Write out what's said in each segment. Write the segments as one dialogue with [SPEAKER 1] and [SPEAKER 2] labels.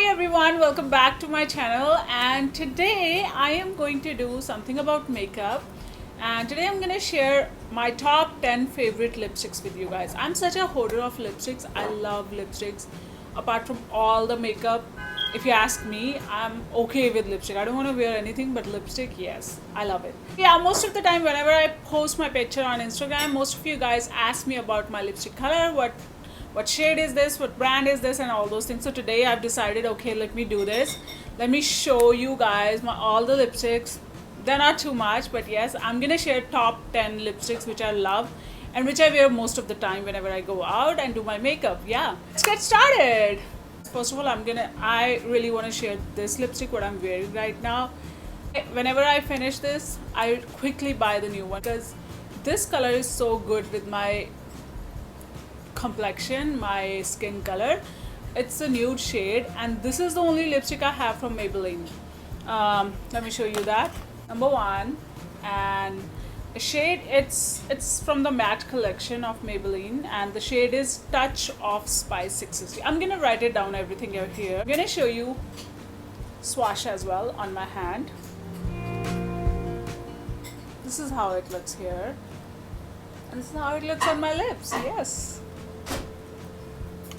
[SPEAKER 1] everyone, welcome back to my channel. And today I am going to do something about makeup, and today I'm going to share my top 10 favorite lipsticks with you guys. I'm such a hoarder of lipsticks. I love lipsticks. Apart from all the makeup, if you ask me, I'm okay with lipstick. I don't want to wear anything but lipstick. Yes, I love it. Yeah, most of the time whenever I post my picture on Instagram, most of you guys ask me about my lipstick color, what shade is this, what brand is this, and all those things. So today I've decided, okay, let me do this. Let me show you guys all the lipsticks. They're not too much, but yes, I'm gonna share top 10 lipsticks which I love and which I wear most of the time whenever I go out and do my makeup. Yeah, let's get started. First of all, I really want to share this lipstick what I'm wearing right now. Whenever I finish this, I quickly buy the new one because this color is so good with my complexion, my skin color. It's a nude shade, and this is the only lipstick I have from Maybelline. Let me show you that. Number one, and the shade, it's from the matte collection of Maybelline, and the shade is Touch of Spice 660. I'm gonna write it down everything out here. I'm gonna show you swatch as well on my hand. This is how it looks here, and this is how it looks on my lips. Yes,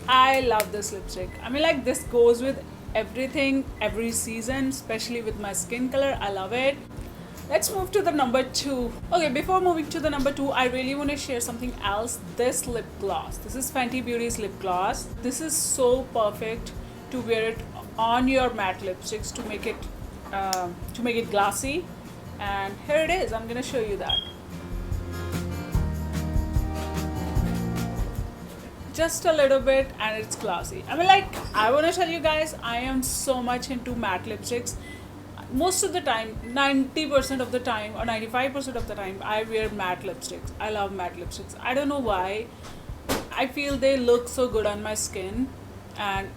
[SPEAKER 1] I love this lipstick. I mean, like, this goes with everything, every season, especially with my skin color. I love it. Let's move to the number two. Okay, before moving to the number two, I really want to share something else. This lip gloss. This is Fenty Beauty's lip gloss. This is so perfect to wear it on your matte lipsticks to make it glossy. And here it is. I'm gonna show you that. Just a little bit, and it's glossy. I mean, like, I want to tell you guys, I am so much into matte lipsticks. Most of the time, 90% of the time or 95% of the time, I wear matte lipsticks. I love matte lipsticks. I don't know why. I feel they look so good on my skin, and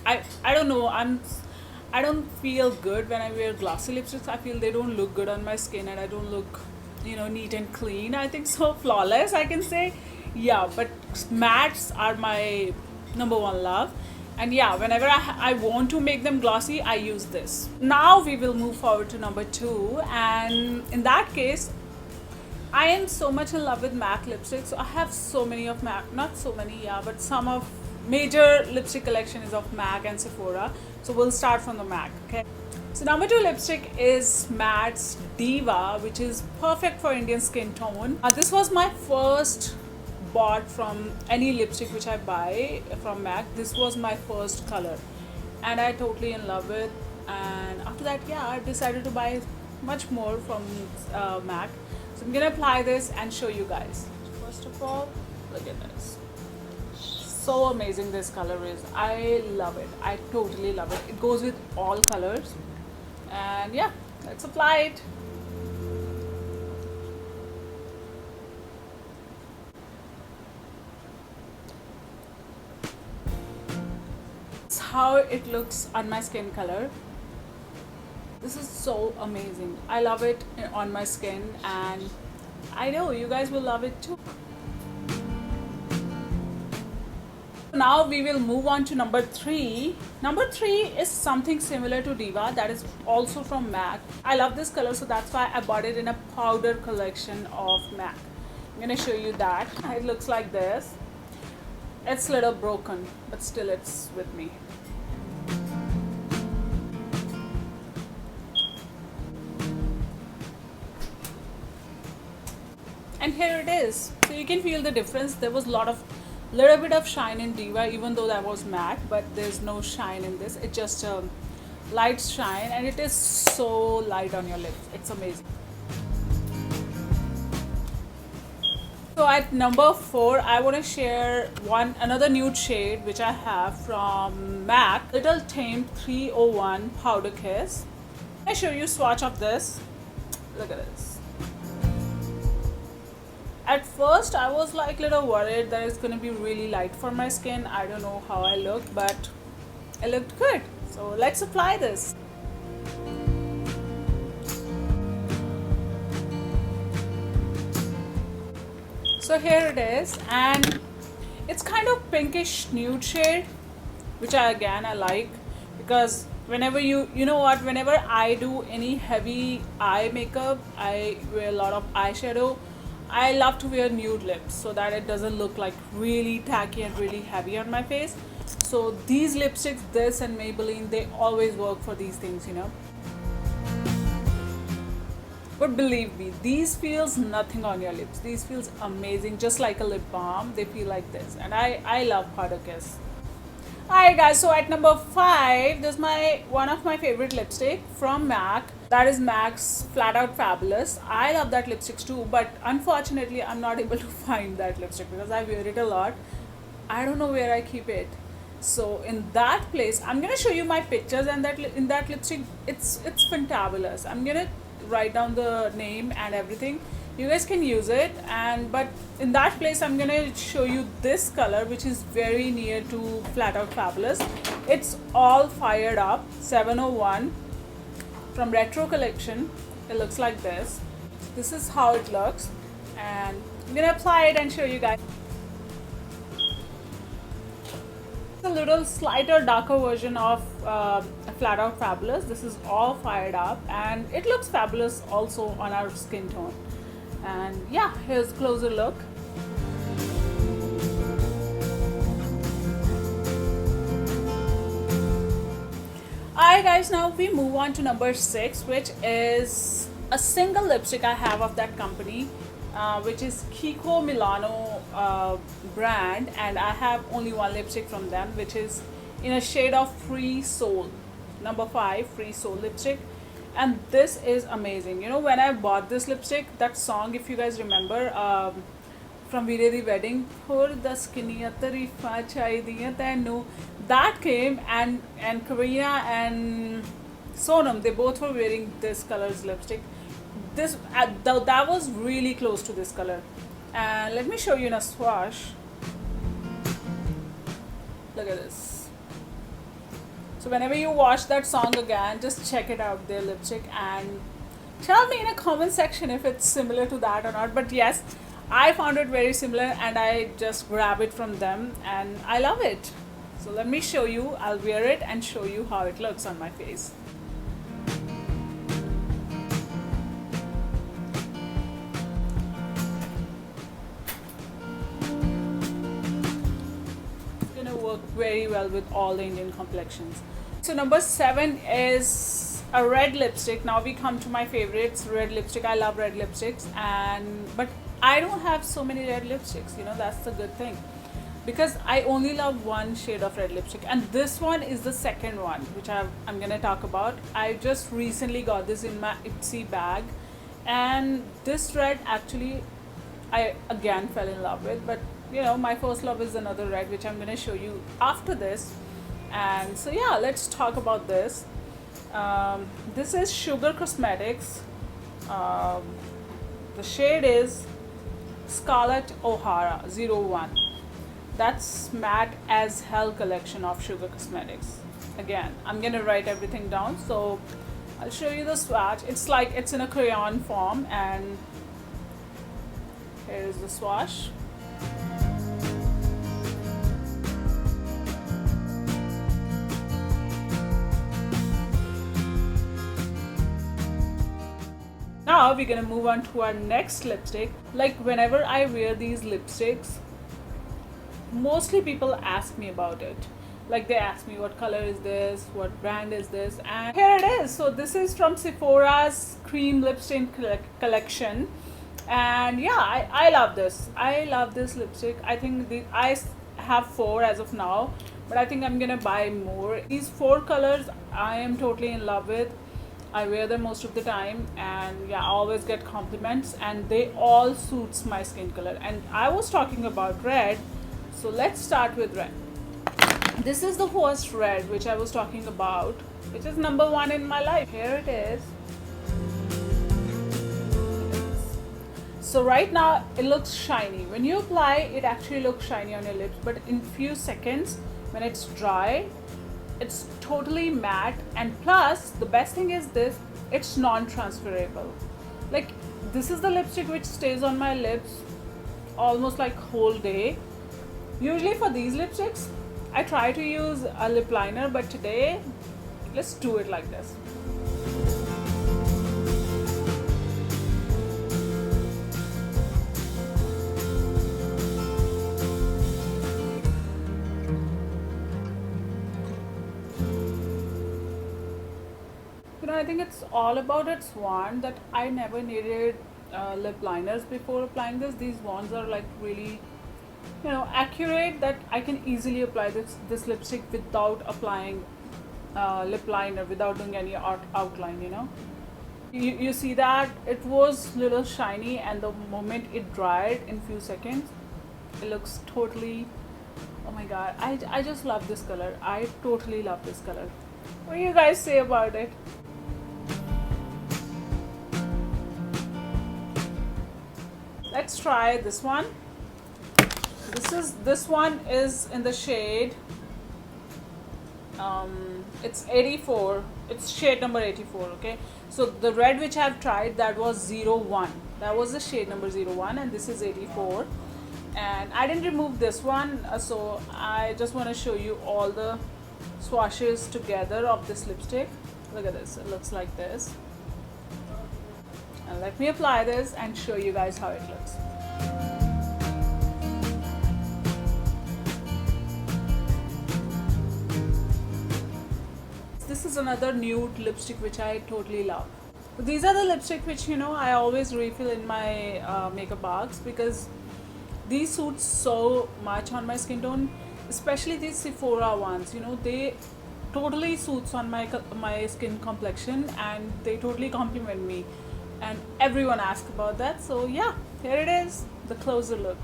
[SPEAKER 1] I don't know. I don't feel good when I wear glossy lipsticks. I feel they don't look good on my skin, and I don't look, neat and clean. I think so, flawless, I can say. Yeah, but mattes are my number one love. And yeah, whenever I want to make them glossy, I use this. Now we will move forward to number two, and in that case, I am so much in love with MAC lipsticks. So I have so many of MAC, not so many, yeah, but some of major lipstick collection is of MAC and Sephora. So we'll start from the MAC, okay? So number two lipstick is MAC's Diva, which is perfect for Indian skin tone. This was my first bought from any lipstick which I buy from MAC. This was my first color, and I totally in love with. And after that, yeah, I decided to buy much more from MAC. So I'm gonna apply this and show you guys. First of all, look at this. So amazing this color is. I love it. I totally love it. It goes with all colors, and yeah, let's apply it. How it looks on my skin color. This is so amazing. I love it on my skin, and I know you guys will love it too. Now we will move on to number three. Number three is something similar to Diva, that is also from MAC. I love this color, so that's why I bought it in a powder collection of MAC. I'm gonna show you that. It looks like this. It's a little broken, but still it's with me. And here it is. So you can feel the difference. There was little bit of shine in Diva, even though that was matte, but there's no shine in this. It's just a light shine, and it is so light on your lips. It's amazing. So at number four, I want to share another nude shade which I have from MAC, Little Tame 301 Powder Kiss. I show you swatch of this. Look at this. At first, I was like little worried that it's gonna be really light for my skin. I don't know how I look, but it looked good. So let's apply this. So here it is, and it's kind of pinkish nude shade, which I like. because whenever you know what, whenever I do any heavy eye makeup, I wear a lot of eyeshadow. I love to wear nude lips so that it doesn't look like really tacky and really heavy on my face. So these lipsticks, this and Maybelline, they always work for these things. But believe me, these feels nothing on your lips. These feels amazing, just like a lip balm. They feel like this, and I love Harder Kiss. Alright guys, so at number 5, this is my one of my favorite lipstick from MAC. That is MAC's Flat Out Fabulous. I love that lipstick too, but unfortunately I'm not able to find that lipstick because I wear it a lot. I don't know where I keep it. So in that place, I'm gonna show you my pictures and in that lipstick, it's fantabulous. I'm gonna write down the name and everything. You guys can use it, but in that place I'm gonna show you this color, which is very near to Flat Out Fabulous. It's all fired up 701 from Retro Collection. It looks like this. This is how it looks, and I'm gonna apply it and show you guys. It's a little slighter, darker version of Flat Out Fabulous. This is all fired up, and it looks fabulous also on our skin tone. And yeah, here's a closer look. Alright guys, now we move on to number 6, which is a single lipstick I have of that company, which is Kiko Milano brand, and I have only one lipstick from them, which is in a shade of Free Soul, number 5 Free Soul lipstick. And this is amazing. When I bought this lipstick, that song, if you guys remember, from Veere the Wedding, that came, and Karina and Sonam, they both were wearing this color's lipstick. That was really close to this color. And let me show you in a swatch. Look at this. So whenever you watch that song again, just check it out, their lipstick, and tell me in a comment section if it's similar to that or not. But yes, I found it very similar, and I just grab it from them, and I love it. So let me show you. I'll wear it and show you how it looks on my face. Work very well with all the Indian complexions. So number 7 is a red lipstick. Now we come to my favorites, red lipstick. I love red lipsticks, but I don't have so many red lipsticks. That's the good thing, because I only love one shade of red lipstick, and this one is the second one, which I'm gonna talk about. I just recently got this in my Ipsy bag, and this red actually I again fell in love with, but my first love is another red, which I'm going to show you after this. And so yeah, let's talk about this. This is Sugar Cosmetics. The shade is Scarlet O'Hara 01. That's Matte as Hell collection of Sugar Cosmetics. Again, I'm going to write everything down, so I'll show you the swatch. It's like it's in a crayon form, and here is the swatch. Now we're gonna move on to our next lipstick. Like whenever I wear these lipsticks, mostly people ask me about it. Like they ask me what color is this, what brand is this, and here it is. So this is from Sephora's Cream Lip Stain collection, and yeah, I love this. I love this lipstick. I think I have 4 as of now, but I think I'm gonna buy more. These 4 colors I am totally in love with. I wear them most of the time, and yeah, I always get compliments, and they all suits my skin color. And I was talking about red, so let's start with red. This is the first red which I was talking about, which is number 1 in my life. Here it is. So right now it looks shiny. When you apply, it actually looks shiny on your lips, but in few seconds when it's dry, it's totally matte. And plus the best thing is this, it's non-transferable. Like this is the lipstick which stays on my lips almost like whole day. Usually for these lipsticks I try to use a lip liner, but today let's do it like this. I think it's all about its wand that I never needed lip liners before applying this. These wands are like really, accurate, that I can easily apply this lipstick without applying lip liner, without doing any outline. You see that it was little shiny, and the moment it dried in few seconds, it looks totally, oh my god, I just love this color. I totally love this color. What do you guys say about it? Let's try this one. This one is in the shade it's 84. It's shade number 84. Okay, so the red which I've tried, that was 01. That was the shade number 01, and this is 84. And I didn't remove this one, so I just want to show you all the swatches together of this lipstick. Look at this, it looks like this. And let me apply this and show you guys how it looks. This is another nude lipstick which I totally love. These are the lipstick which I always refill in my makeup box, because these suit so much on my skin tone, especially these Sephora ones. They totally suits on my skin complexion, and they totally complement me, and everyone asks about that. So yeah, here it is, the closer look.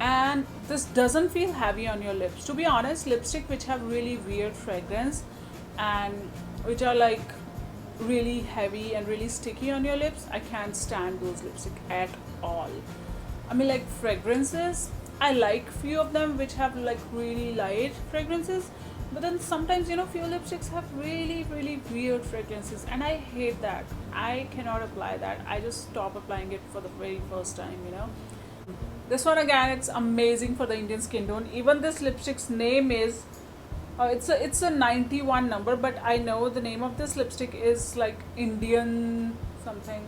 [SPEAKER 1] And this doesn't feel heavy on your lips. To be honest, lipstick which have really weird fragrance and which are like really heavy and really sticky on your lips, I can't stand those lipstick at all. I mean, like fragrances, I like few of them which have like really light fragrances, but then sometimes few lipsticks have really weird fragrances, and I hate that. I cannot apply that. I just stop applying it for the very first time. This one again, it's amazing for the Indian skin tone. Even this lipstick's name is it's a 91 number, but I know the name of this lipstick is like Indian something.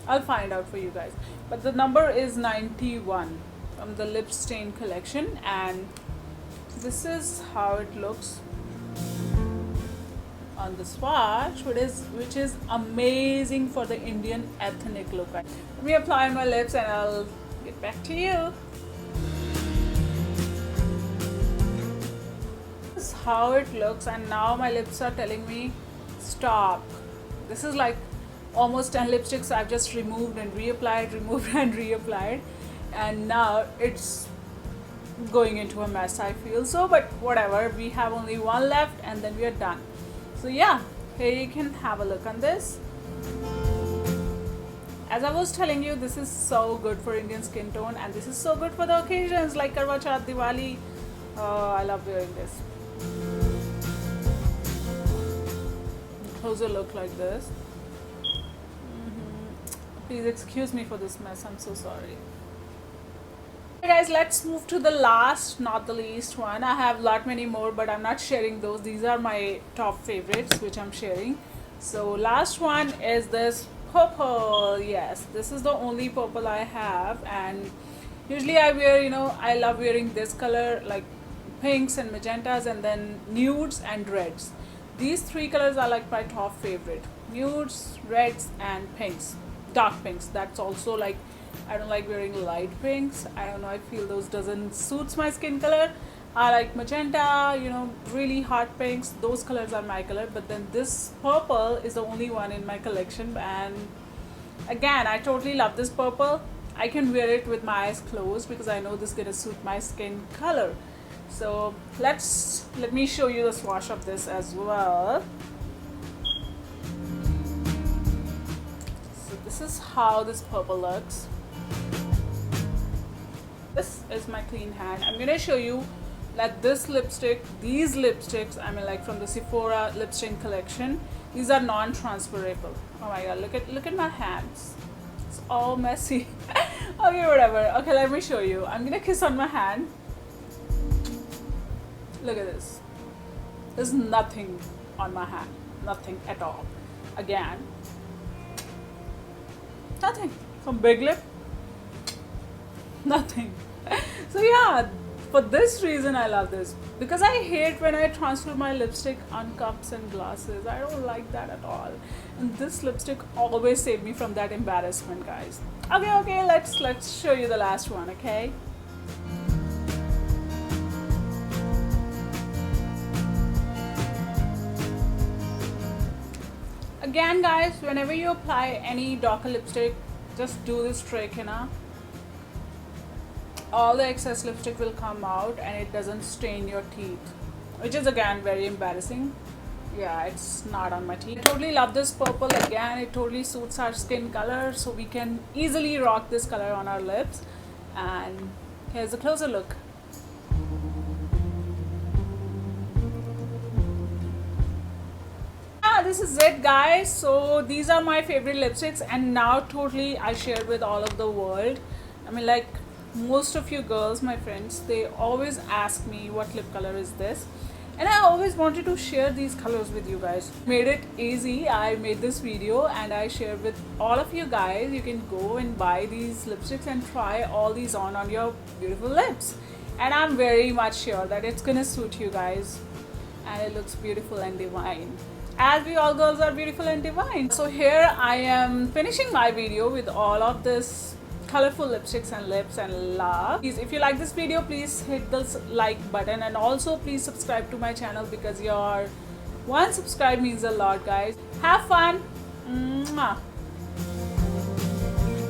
[SPEAKER 1] I'll find out for you guys. But the number is 91 from the Lip Stain collection, and this is how it looks on the swatch, which is amazing for the Indian ethnic look. Let me apply on my lips and I'll get back to you. This is how it looks, and now my lips are telling me stop. This is like almost 10 lipsticks I've just removed and reapplied, removed and reapplied, and now it's going into a mess, I feel so, but whatever, we have only one left and then we are done. So yeah, here you can have a look on this. As I was telling you, this is so good for Indian skin tone, and this is so good for the occasions like Karwa Chauth, Diwali. I love wearing this. Closer look like this. Please excuse me for this mess, I'm so sorry. Hey guys, let's move to the last, not the least one. I have lot many more, but I'm not sharing those. These are my top favorites which I'm sharing. So last one is this purple. Yes, this is the only purple I have, and usually I wear, I love wearing this color, like pinks and magentas, and then nudes and reds. These three colors are like my top favorite: nudes, reds and pinks, dark pinks. That's also like, I don't like wearing light pinks. I don't know, I feel those doesn't suits my skin color. I like magenta, really hot pinks. Those colors are my color. But then this purple is the only one in my collection, and again, I totally love this purple. I can wear it with my eyes closed because I know this is gonna suit my skin color. So let me show you the swatch of this as well. So this is how this purple looks. This is my clean hand. I'm gonna show you that these lipsticks, I mean, like from the Sephora Lip Stain collection, these are non-transferable. Oh my god, look at my hands. It's all messy. Okay, whatever. Okay, let me show you. I'm gonna kiss on my hand. Look at this. There's nothing on my hand. Nothing at all. Again. Nothing. From Big Lip. Nothing. So yeah, for this reason I love this. Because I hate when I transfer my lipstick on cups and glasses. I don't like that at all. And this lipstick always saved me from that embarrassment, guys. Okay, let's show you the last one, okay? Again, guys, whenever you apply any darker lipstick, just do this trick, all the excess lipstick will come out and it doesn't stain your teeth, which is again very embarrassing. Yeah, it's not on my teeth. I totally love this purple. Again, it totally suits our skin color, so we can easily rock this color on our lips. And here's a closer look. This is it, guys. So these are my favorite lipsticks, and now totally I share with all of the world. I mean, like, most of you girls, my friends, they always ask me what lip color is this, and I always wanted to share these colors with you guys. Made it easy. I made this video and I shared with all of you guys. You can go and buy these lipsticks and try all these on your beautiful lips, and I'm very much sure that it's gonna suit you guys and it looks beautiful and divine, as we all girls are beautiful and divine. So here I am finishing my video with all of this colorful lipsticks and lips and love. Please, if you like this video, please hit the like button, and also please subscribe to my channel, because your one subscribe means a lot, guys. Have fun. Mwah.